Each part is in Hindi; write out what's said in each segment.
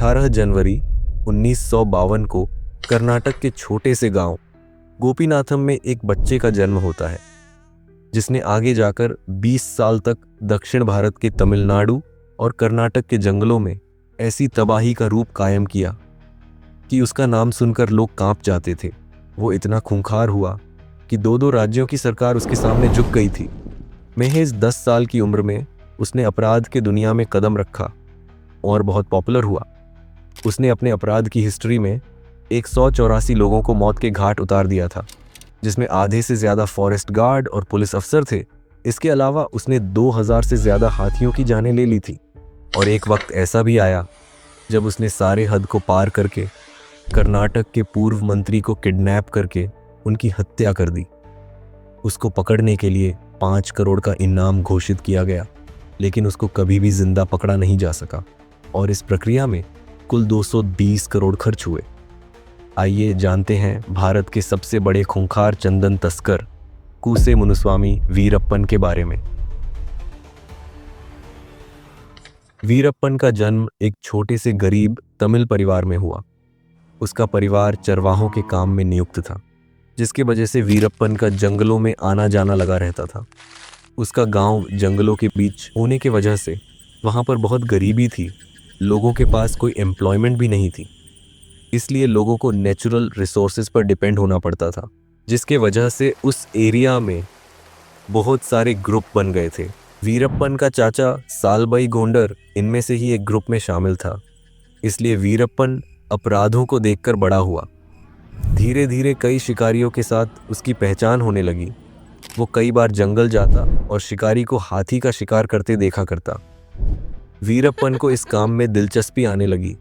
18 जनवरी 1952 को कर्नाटक के छोटे से गांव गोपीनाथम में एक बच्चे का जन्म होता है, जिसने आगे जाकर 20 साल तक दक्षिण भारत के तमिलनाडु और कर्नाटक के जंगलों में ऐसी तबाही का रूप कायम किया कि उसका नाम सुनकर लोग कांप जाते थे। वो इतना खूंखार हुआ कि दो राज्यों की सरकार उसके सामने झुक गई थी। महज 10 साल की उम्र में उसने अपराध के दुनिया में कदम रखा और बहुत पॉपुलर हुआ। उसने अपने अपराध की हिस्ट्री में 184 लोगों को मौत के घाट उतार दिया था, जिसमें आधे से ज़्यादा फॉरेस्ट गार्ड और पुलिस अफसर थे। इसके अलावा उसने 2000 से ज़्यादा हाथियों की जानें ले ली थी। और एक वक्त ऐसा भी आया जब उसने सारे हद को पार करके कर्नाटक के पूर्व मंत्री को किडनैप करके उनकी हत्या कर दी। उसको पकड़ने के लिए 5 करोड़ का इनाम घोषित किया गया, लेकिन उसको कभी भी जिंदा पकड़ा नहीं जा सका और इस प्रक्रिया में कुल 220 करोड़ खर्च हुए। आइए जानते हैं भारत के सबसे बड़े खूंखार चंदन तस्कर कूसे मुनुस्वामी वीरप्पन के बारे में। वीरप्पन का जन्म एक छोटे से गरीब तमिल परिवार में हुआ। उसका परिवार चरवाहों के काम में नियुक्त था, जिसके वजह से वीरप्पन का जंगलों में आना जाना लगा रहता था। उसका गांव जंगलों के बीच होने के वजह से वहां पर बहुत गरीबी थी। लोगों के पास कोई एम्प्लॉयमेंट भी नहीं थी, इसलिए लोगों को नेचुरल रिसोर्सेज पर डिपेंड होना पड़ता था, जिसके वजह से उस एरिया में बहुत सारे ग्रुप बन गए थे। वीरप्पन का चाचा सालबाई गोंडर इनमें से ही एक ग्रुप में शामिल था। इसलिए वीरप्पन अपराधों को देखकर बड़ा हुआ। धीरे धीरे कई शिकारियों के साथ उसकी पहचान होने लगी। वो कई बार जंगल जाता और शिकारी को हाथी का शिकार करते देखा करता। वीरप्पन को इस काम में दिलचस्पी आने लगी।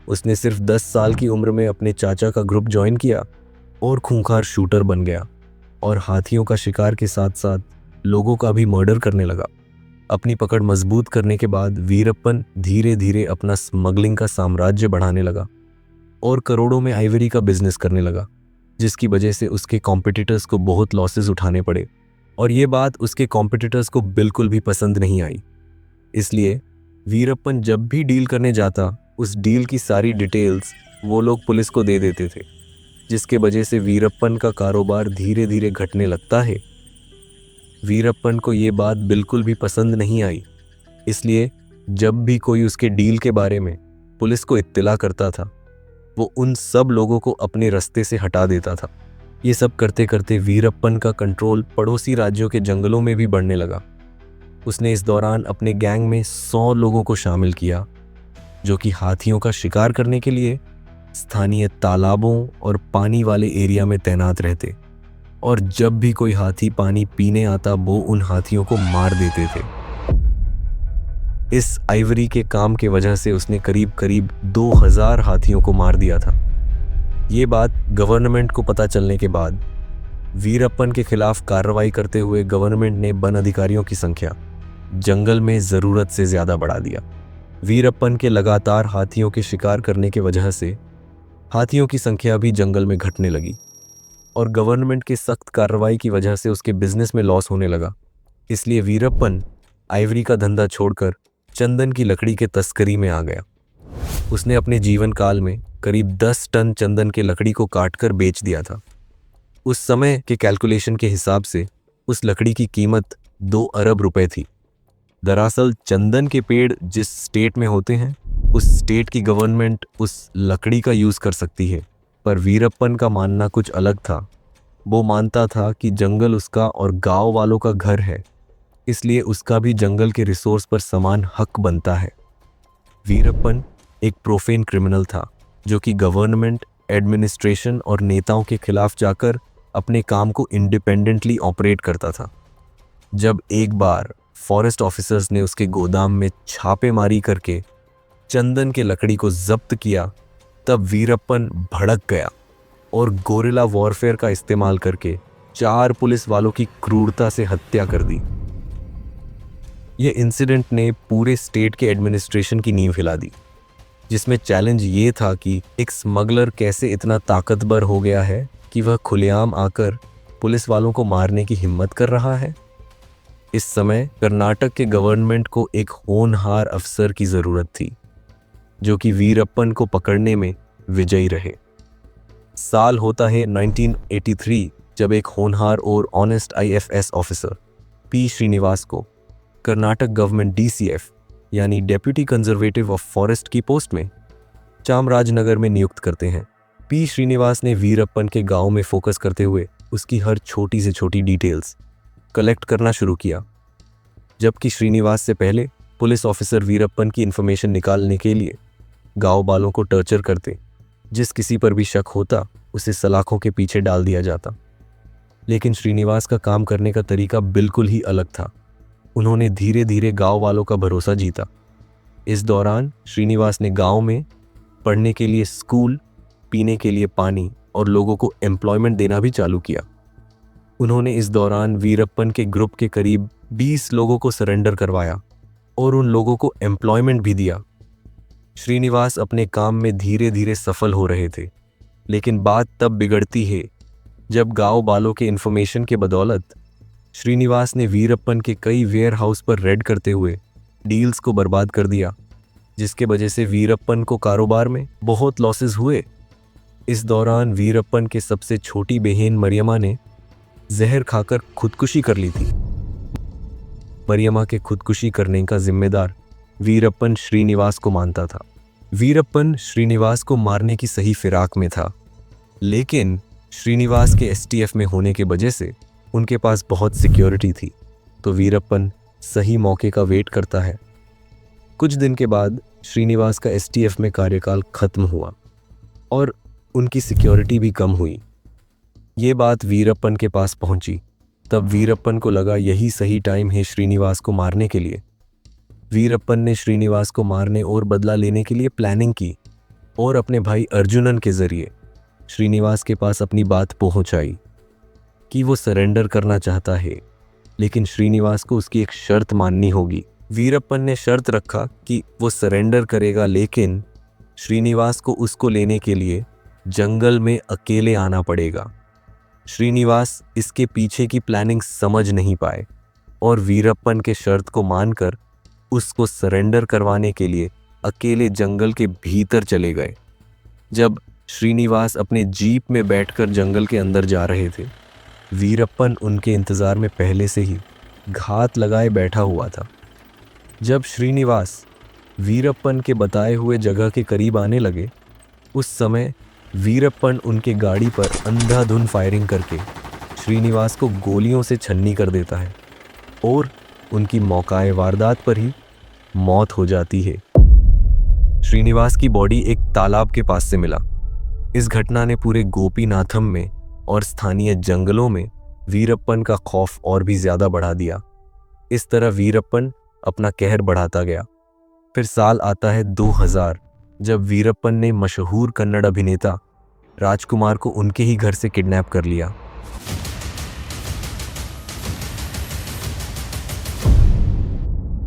उसने सिर्फ 10 साल की उम्र में अपने चाचा का ग्रुप ज्वाइन किया और खूंखार शूटर बन गया और हाथियों का शिकार के साथ साथ लोगों का भी मर्डर करने लगा। अपनी पकड़ मजबूत करने के बाद वीरप्पन धीरे धीरे अपना स्मगलिंग का साम्राज्य बढ़ाने लगा और करोड़ों में आइवरी का बिजनेस करने लगा, जिसकी वजह से उसके कॉम्पिटिटर्स को बहुत लॉसेस उठाने पड़े और ये बात उसके कॉम्पिटिटर्स को बिल्कुल भी पसंद नहीं आई। इसलिए वीरप्पन जब भी डील करने जाता, उस डील की सारी डिटेल्स वो लोग पुलिस को दे देते थे, जिसके वजह से वीरप्पन का कारोबार धीरे धीरे घटने लगता है। वीरप्पन को ये बात बिल्कुल भी पसंद नहीं आई, इसलिए जब भी कोई उसके डील के बारे में पुलिस को इत्तला करता था, वो उन सब लोगों को अपने रास्ते से हटा देता था। ये सब करते करते वीरप्पन का कंट्रोल पड़ोसी राज्यों के जंगलों में भी बढ़ने लगा। उसने इस दौरान अपने गैंग में 100 लोगों को शामिल किया, जो कि हाथियों का शिकार करने के लिए स्थानीय तालाबों और पानी वाले एरिया में तैनात रहते और जब भी कोई हाथी पानी पीने आता, वो उन हाथियों को मार देते थे। इस आइवरी के काम के वजह से उसने करीब करीब 2000 हाथियों को मार दिया था। ये बात गवर्नमेंट को पता चलने के बाद वीरप्पन के खिलाफ कार्रवाई करते हुए गवर्नमेंट ने वन अधिकारियों की संख्या जंगल में ज़रूरत से ज़्यादा बढ़ा दिया। वीरप्पन के लगातार हाथियों के शिकार करने की वजह से हाथियों की संख्या भी जंगल में घटने लगी और गवर्नमेंट के सख्त कार्रवाई की वजह से उसके बिजनेस में लॉस होने लगा। इसलिए वीरप्पन आइवरी का धंधा छोड़कर चंदन की लकड़ी के तस्करी में आ गया। उसने अपने जीवन काल में करीब 10 टन चंदन के लकड़ी को काटकर बेच दिया था। उस समय के कैलकुलेशन के हिसाब से उस लकड़ी की कीमत 2 अरब रुपए थी। दरअसल चंदन के पेड़ जिस स्टेट में होते हैं, उस स्टेट की गवर्नमेंट उस लकड़ी का यूज़ कर सकती है, पर वीरप्पन का मानना कुछ अलग था। वो मानता था कि जंगल उसका और गांव वालों का घर है, इसलिए उसका भी जंगल के रिसोर्स पर समान हक बनता है। वीरप्पन एक प्रोफेन क्रिमिनल था, जो कि गवर्नमेंट, एडमिनिस्ट्रेशन और नेताओं के खिलाफ जाकर अपने काम को इंडिपेंडेंटली ऑपरेट करता था। जब एक बार फॉरेस्ट ऑफिसर्स ने उसके गोदाम में छापेमारी करके चंदन के लकड़ी को जब्त किया, तब वीरप्पन भड़क गया और गोरिल्ला वॉरफेयर का इस्तेमाल करके 4 पुलिस वालों की क्रूरता से हत्या कर दी। ये इंसिडेंट ने पूरे स्टेट के एडमिनिस्ट्रेशन की नींव हिला दी, जिसमें चैलेंज ये था कि एक स्मगलर कैसे इतना ताकतवर हो गया है कि वह खुलेआम आकर पुलिस वालों को मारने की हिम्मत कर रहा है। इस समय कर्नाटक के गवर्नमेंट को एक होनहार अफसर की ज़रूरत थी। जो कि वीरप्पन को पकड़ने में विजयी रहे। साल होता है 1983, जब एक होनहार और honest IFS officer P Srinivas को कर्नाटक गवर्नमेंट डीसीएफ यानी डेप्यूटी कंजर्वेटिव ऑफ फॉरेस्ट की पोस्ट में चामराजनगर में नियुक्त करते हैं। पी श्रीनिवास ने वीरप्पन के गांव में फोकस करते हुए उसकी हर छोटी से छोटी डिटेल्स कलेक्ट करना शुरू किया, जबकि श्रीनिवास से पहले पुलिस ऑफिसर वीरप्पन की इन्फॉर्मेशन निकालने के लिए गांव वालों को टॉर्चर करते। जिस किसी पर भी शक होता उसे सलाखों के पीछे डाल दिया जाता। लेकिन श्रीनिवास का काम करने का तरीका बिल्कुल ही अलग था। उन्होंने धीरे धीरे गांव वालों का भरोसा जीता। इस दौरान श्रीनिवास ने गांव में पढ़ने के लिए स्कूल, पीने के लिए पानी और लोगों को एम्प्लॉयमेंट देना भी चालू किया। उन्होंने इस दौरान वीरप्पन के ग्रुप के करीब 20 लोगों को सरेंडर करवाया और उन लोगों को एम्प्लॉयमेंट भी दिया। श्रीनिवास अपने काम में धीरे धीरे सफल हो रहे थे, लेकिन बात तब बिगड़ती है जब गांव वालों के इन्फॉर्मेशन के बदौलत श्रीनिवास ने वीरप्पन के कई वेयर हाउस पर रेड करते हुए डील्स को बर्बाद कर दिया, जिसके वजह से वीरप्पन को कारोबार में बहुत लॉसेस हुए। इस दौरान वीरप्पन के सबसे छोटी बहन मरियमा ने जहर खाकर खुदकुशी कर ली थी। मरियमा के खुदकुशी करने का जिम्मेदार वीरप्पन श्रीनिवास को मानता था। वीरप्पन श्रीनिवास को मारने की सही फिराक में था, लेकिन श्रीनिवास के एसटीएफ में होने के वजह से उनके पास बहुत सिक्योरिटी थी, तो वीरप्पन सही मौके का वेट करता है। कुछ दिन के बाद श्रीनिवास का एसटीएफ में कार्यकाल खत्म हुआ और उनकी सिक्योरिटी भी कम हुई। ये बात वीरप्पन के पास पहुंची। तब वीरप्पन को लगा यही सही टाइम है श्रीनिवास को मारने के लिए। वीरप्पन ने श्रीनिवास को मारने और बदला लेने के लिए प्लानिंग की और अपने भाई अर्जुनन के जरिए श्रीनिवास के पास अपनी बात पहुंचाई कि वो सरेंडर करना चाहता है, लेकिन श्रीनिवास को उसकी एक शर्त माननी होगी। वीरप्पन ने शर्त रखा कि वो सरेंडर करेगा, लेकिन श्रीनिवास को उसको लेने के लिए जंगल में अकेले आना पड़ेगा। श्रीनिवास इसके पीछे की प्लानिंग समझ नहीं पाए और वीरप्पन के शर्त को मानकर उसको सरेंडर करवाने के लिए अकेले जंगल के भीतर चले गए। जब श्रीनिवास अपने जीप में बैठकर जंगल के अंदर जा रहे थे, वीरप्पन उनके इंतजार में पहले से ही घात लगाए बैठा हुआ था। जब श्रीनिवास वीरप्पन के बताए हुए जगह के करीब आने लगे, उस समय वीरप्पन उनके गाड़ी पर अंधाधुन फायरिंग करके श्रीनिवास को गोलियों से छन्नी कर देता है और उनकी मौकाए वारदात पर ही मौत हो जाती है। श्रीनिवास की बॉडी एक तालाब के पास से मिला। इस घटना ने पूरे गोपीनाथम में और स्थानीय जंगलों में वीरप्पन का खौफ और भी ज्यादा बढ़ा दिया। इस तरह वीरप्पन अपना कहर बढ़ाता गया। फिर साल आता है 2000, जब वीरप्पन ने मशहूर कन्नड़ अभिनेता राजकुमार को उनके ही घर से किडनैप कर लिया।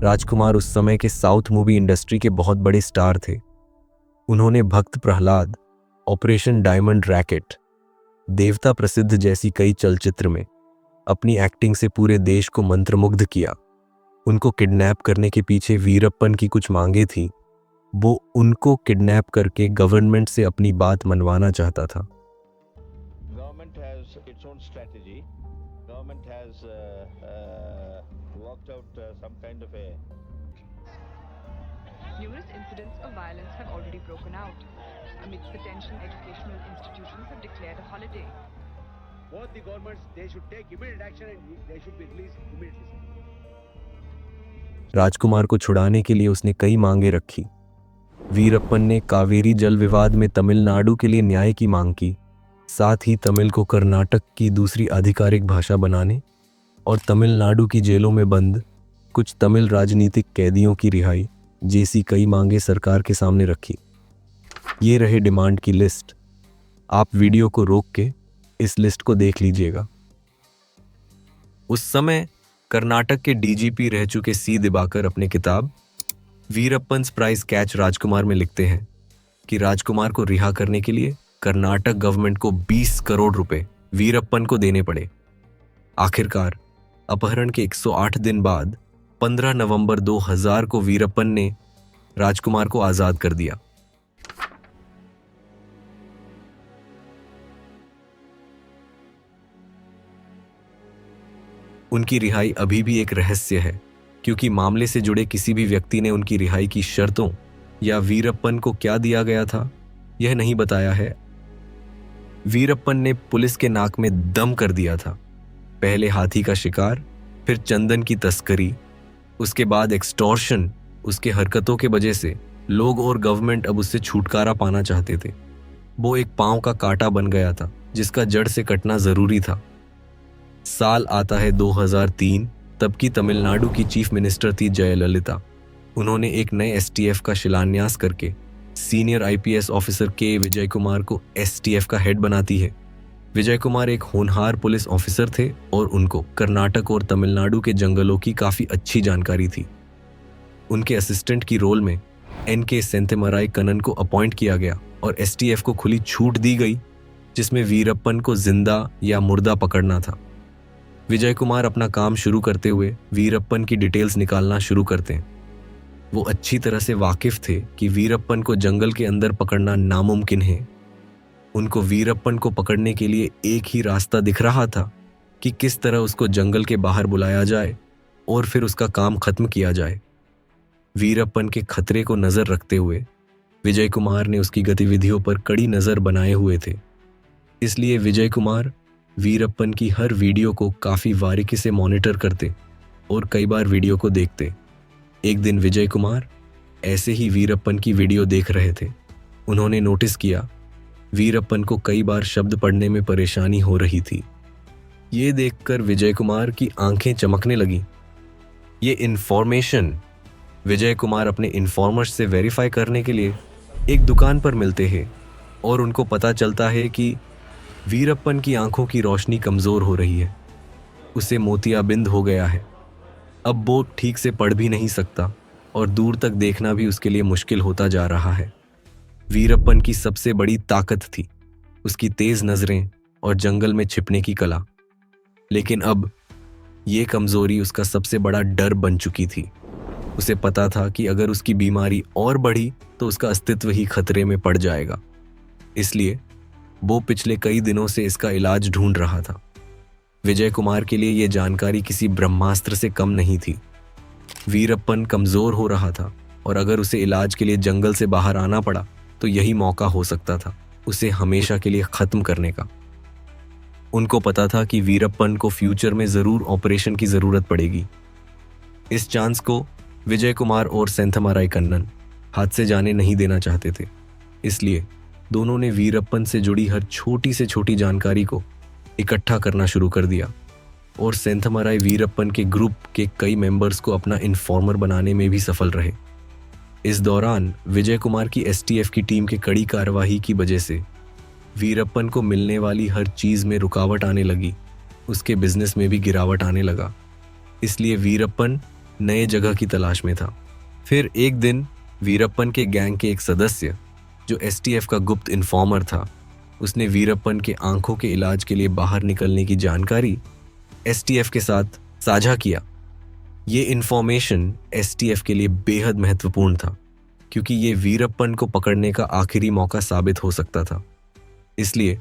राजकुमार उस समय के साउथ मूवी इंडस्ट्री के बहुत बड़े स्टार थे। उन्होंने भक्त प्रहलाद, ऑपरेशन डायमंड रैकेट, देवता प्रसिद्ध जैसी कई चलचित्र में अपनी एक्टिंग से पूरे देश को मंत्रमुग्ध किया। उनको किडनैप करने के पीछे वीरप्पन की कुछ मांगे थी। वो उनको किडनैप करके गवर्नमेंट से अपनी बात मनवाना चाहता था। Government has its own strategy. Government has worked out some kind of a. Numerous incidents of violence have already broken out. Amidst the tension, educational institutions have declared a holiday. Both the governments, they should take immediate action and they should be released immediately. राजकुमार को छुड़ाने के लिए उसने कई मांगे रखी। वीरप्पन ने कावेरी जल विवाद में तमिलनाडु के लिए न्याय की मांग की, साथ ही तमिल को कर्नाटक की दूसरी आधिकारिक भाषा बनाने और तमिलनाडु की जेलों में बंद कुछ तमिल राजनीतिक कैदियों की रिहाई जैसी कई मांगे सरकार के सामने रखी। ये रहे डिमांड की लिस्ट। आप वीडियो को रोक के इस लिस्ट को देख लीजिएगा। उस समय कर्नाटक के डीजीपी रह चुके सी दिवाकर अपने किताब वीरप्पन्स प्राइज कैच राजकुमार में लिखते हैं कि राजकुमार को रिहा करने के लिए कर्नाटक गवर्नमेंट को 20 करोड़ रुपए वीरप्पन को देने पड़े। आखिरकार अपहरण के 108 दिन बाद 15 नवंबर 2000 को वीरप्पन ने राजकुमार को आजाद कर दिया। उनकी रिहाई अभी भी एक रहस्य है, क्योंकि मामले से जुड़े किसी भी व्यक्ति ने उनकी रिहाई की शर्तों या वीरप्पन को क्या दिया गया था, यह नहीं बताया है। वीरप्पन ने पुलिस के नाक में दम कर दिया था। पहले हाथी का शिकार, फिर चंदन की तस्करी, उसके बाद एक्सटॉर्शन। उसके हरकतों के वजह से लोग और गवर्नमेंट अब उससे छुटकारा पाना चाहते थे। वो एक पांव का कांटा बन गया था जिसका जड़ से कटना जरूरी था। साल आता है 2003। तब की तमिलनाडु की चीफ मिनिस्टर थी जयललिता। उन्होंने एक नए एसटीएफ का शिलान्यास करके सीनियर आईपीएस ऑफिसर के विजय कुमार को एसटीएफ का हेड बनाती है। विजय कुमार एक होनहार पुलिस ऑफिसर थे और उनको कर्नाटक और तमिलनाडु के जंगलों की काफी अच्छी जानकारी थी। उनके असिस्टेंट की रोल में एनके सेंथेमराई कन्नन को अपॉइंट किया गया और एसटीएफ को खुली छूट दी गई, जिसमें वीरप्पन को जिंदा या मुर्दा पकड़ना था। विजय कुमार अपना काम शुरू करते हुए वीरप्पन की डिटेल्स निकालना शुरू करते हैं। वो अच्छी तरह से वाकिफ थे कि वीरप्पन को जंगल के अंदर पकड़ना नामुमकिन है। उनको वीरप्पन को पकड़ने के लिए एक ही रास्ता दिख रहा था कि किस तरह उसको जंगल के बाहर बुलाया जाए और फिर उसका काम खत्म किया जाए। वीरप्पन के खतरे को नजर रखते हुए विजय कुमार ने उसकी गतिविधियों पर कड़ी नजर बनाए हुए थे। इसलिए विजय कुमार वीरप्पन की हर वीडियो को काफी बारीकी से मॉनिटर करते और कई बार वीडियो को देखते। एक दिन विजय कुमार ऐसे ही वीरप्पन की वीडियो देख रहे थे। उन्होंने नोटिस किया वीरप्पन को कई बार शब्द पढ़ने में परेशानी हो रही थी। ये देखकर विजय कुमार की आंखें चमकने लगी। ये इन्फॉर्मेशन विजय कुमार अपने इन्फॉर्मर्स से वेरीफाई करने के लिए एक दुकान पर मिलते हैं और उनको पता चलता है कि वीरप्पन की आंखों की रोशनी कमजोर हो रही है। उसे मोतियाबिंद हो गया है। अब वो ठीक से पढ़ भी नहीं सकता और दूर तक देखना भी उसके लिए मुश्किल होता जा रहा है। वीरप्पन की सबसे बड़ी ताकत थी उसकी तेज नजरें और जंगल में छिपने की कला, लेकिन अब ये कमजोरी उसका सबसे बड़ा डर बन चुकी थी। उसे पता था कि अगर उसकी बीमारी और बढ़ी तो उसका अस्तित्व ही खतरे में पड़ जाएगा। इसलिए वो पिछले कई दिनों से इसका इलाज ढूंढ रहा था। विजय कुमार के लिए यह जानकारी किसी ब्रह्मास्त्र से कम नहीं थी। वीरप्पन कमजोर हो रहा था और अगर उसे इलाज के लिए जंगल से बाहर आना पड़ा तो यही मौका हो सकता था उसे हमेशा के लिए खत्म करने का। उनको पता था कि वीरप्पन को फ्यूचर में जरूर ऑपरेशन की जरूरत पड़ेगी। इस चांस को विजय कुमार और सेंथमाराई कन्नन हाथ से जाने नहीं देना चाहते थे। इसलिए दोनों ने वीरप्पन से जुड़ी हर छोटी से छोटी जानकारी को इकट्ठा करना शुरू कर दिया और सेंथमाराई वीरप्पन के ग्रुप के कई मेंबर्स को अपना इन्फॉर्मर बनाने में भी सफल रहे। इस दौरान विजय कुमार की एसटीएफ की टीम के कड़ी कार्यवाही की वजह से वीरप्पन को मिलने वाली हर चीज में रुकावट आने लगी। उसके बिजनेस में भी गिरावट आने लगा। इसलिए वीरप्पन नए जगह की तलाश में था। फिर एक दिन वीरप्पन के गैंग के एक सदस्य जो एसटीएफ का गुप्त इन्फॉर्मर था, उसने वीरप्पन के आंखों के इलाज के लिए बाहर निकलने की जानकारी एसटीएफ के साथ साझा किया। ये इन्फॉर्मेशन एसटीएफ के लिए बेहद महत्वपूर्ण था क्योंकि ये वीरप्पन को पकड़ने का आखिरी मौका साबित हो सकता था। इसलिए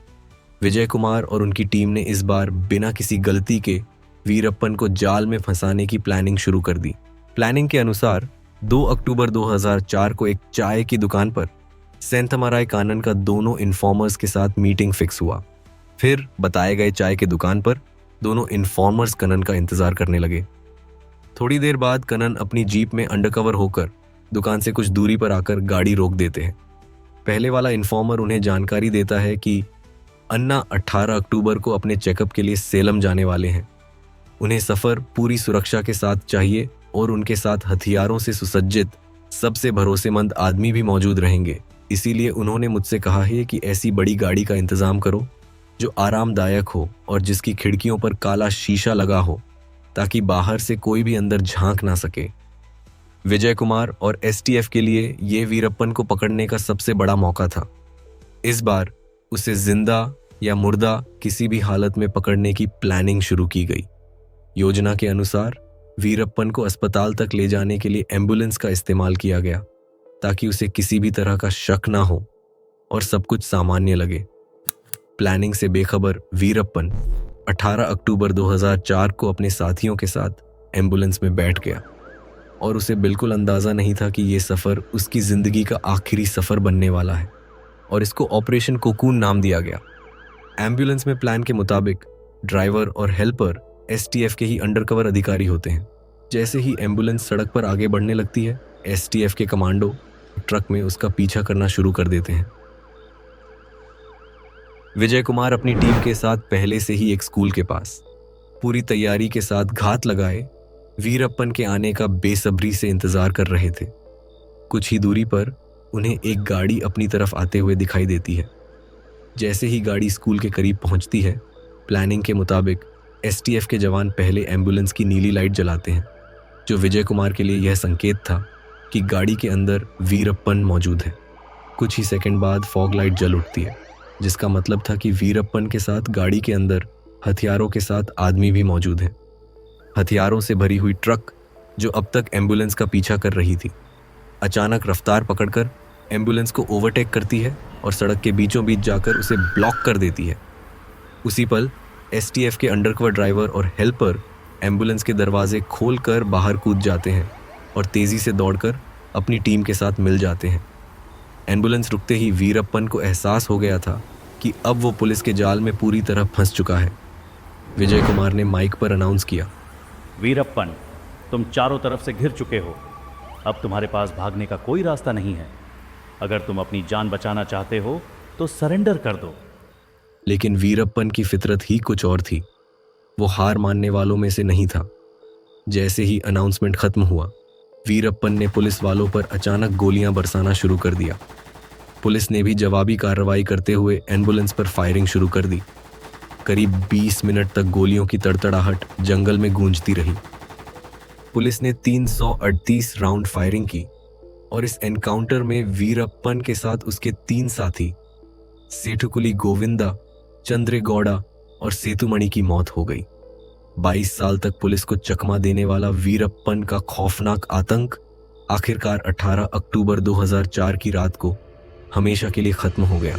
विजय कुमार और उनकी टीम ने इस बार बिना किसी गलती के वीरप्पन को जाल में फंसाने की प्लानिंग शुरू कर दी। प्लानिंग के अनुसार 2 अक्टूबर 2004 को एक चाय की दुकान पर सेंथमाराई कन्नन का दोनों इन्फॉर्मर्स के साथ मीटिंग फिक्स हुआ। फिर बताए गए चाय की दुकान पर दोनों इन्फॉर्मर्स कन्नन का इंतजार करने लगे। थोड़ी देर बाद कन्नन अपनी जीप में अंडरकवर होकर दुकान से कुछ दूरी पर आकर गाड़ी रोक देते हैं। पहले वाला इन्फॉर्मर उन्हें जानकारी देता है कि अन्ना 18 अक्टूबर को अपने चेकअप के लिए सेलम जाने वाले हैं। उन्हें सफर पूरी सुरक्षा के साथ चाहिए और उनके साथ हथियारों से सुसज्जित सबसे भरोसेमंद आदमी भी मौजूद रहेंगे। इसीलिए उन्होंने मुझसे कहा है कि ऐसी बड़ी गाड़ी का इंतजाम करो जो आरामदायक हो और जिसकी खिड़कियों पर काला शीशा लगा हो ताकि बाहर से कोई भी अंदर झांक ना सके। विजय कुमार और एसटीएफ के लिए ये वीरप्पन को पकड़ने का सबसे बड़ा मौका था। इस बार उसे जिंदा या मुर्दा किसी भी हालत में पकड़ने की प्लानिंग शुरू की गई। योजना के अनुसार वीरप्पन को अस्पताल तक ले जाने के लिए एम्बुलेंस का इस्तेमाल किया गया। ताकि उसे किसी भी तरह का शक ना हो और सब कुछ सामान्य लगे। प्लानिंग से बेखबर वीरप्पन 18 अक्टूबर 2004 को अपने साथियों के साथ एम्बुलेंस में बैठ गया और उसे बिल्कुल अंदाज़ा नहीं था कि ये सफ़र उसकी ज़िंदगी का आखिरी सफ़र बनने वाला है और इसको ऑपरेशन कोकून नाम दिया गया। एम्बुलेंस में प्लान के मुताबिक ड्राइवर और हेल्पर एसटीएफ के ही अंडरकवर अधिकारी होते हैं। जैसे ही एम्बुलेंस सड़क पर आगे बढ़ने लगती है, एसटीएफ के कमांडो ट्रक में उसका पीछा करना शुरू कर देते हैं। विजय कुमार अपनी टीम के साथ पहले से ही एक स्कूल के पास पूरी तैयारी के साथ घात लगाए वीरप्पन के आने का बेसब्री से इंतजार कर रहे थे। कुछ ही दूरी पर उन्हें एक गाड़ी अपनी तरफ आते हुए दिखाई देती है। जैसे ही गाड़ी स्कूल के करीब पहुंचती है, प्लानिंग के मुताबिक एसटीएफ के जवान पहले एम्बुलेंस की नीली लाइट जलाते हैं, जो विजय कुमार के लिए यह संकेत था कि गाड़ी के अंदर वीरप्पन मौजूद है। कुछ ही सेकंड बाद फॉग लाइट जल उठती है, जिसका मतलब था कि वीरप्पन के साथ गाड़ी के अंदर हथियारों के साथ आदमी भी मौजूद हैं। हथियारों से भरी हुई ट्रक जो अब तक एम्बुलेंस का पीछा कर रही थी, अचानक रफ्तार पकड़कर एम्बुलेंस को ओवरटेक करती है और सड़क के बीचों बीच जाकर उसे ब्लॉक कर देती है। उसी पल एसटीएफ के अंडरकवर ड्राइवर और हेल्पर एम्बुलेंस के दरवाजे खोलकर बाहर कूद जाते हैं और तेज़ी से दौड़कर अपनी टीम के साथ मिल जाते हैं। एम्बुलेंस रुकते ही वीरप्पन को एहसास हो गया था कि अब वो पुलिस के जाल में पूरी तरह फंस चुका है। विजय कुमार ने माइक पर अनाउंस किया, वीरप्पन, तुम चारों तरफ से घिर चुके हो। अब तुम्हारे पास भागने का कोई रास्ता नहीं है। अगर तुम अपनी जान बचाना चाहते हो तो सरेंडर कर दो। लेकिन वीरप्पन की फितरत ही कुछ और थी। वो हार मानने वालों में से नहीं था। जैसे ही अनाउंसमेंट खत्म हुआ, वीरप्पन ने पुलिस वालों पर अचानक गोलियां बरसाना शुरू कर दिया। पुलिस ने भी जवाबी कार्रवाई करते हुए एम्बुलेंस पर फायरिंग शुरू कर दी। करीब 20 मिनट तक गोलियों की तड़तड़ाहट जंगल में गूंजती रही। पुलिस ने 338 राउंड फायरिंग की और इस एनकाउंटर में वीरप्पन के साथ उसके 3 साथी सेठुकुली गोविंदा, चंद्रेगौड़ा और सेतुमणि की मौत हो गई। 22 साल तक पुलिस को चकमा देने वाला वीरप्पन का खौफनाक आतंक आखिरकार 18 अक्टूबर 2004 की रात को हमेशा के लिए खत्म हो गया।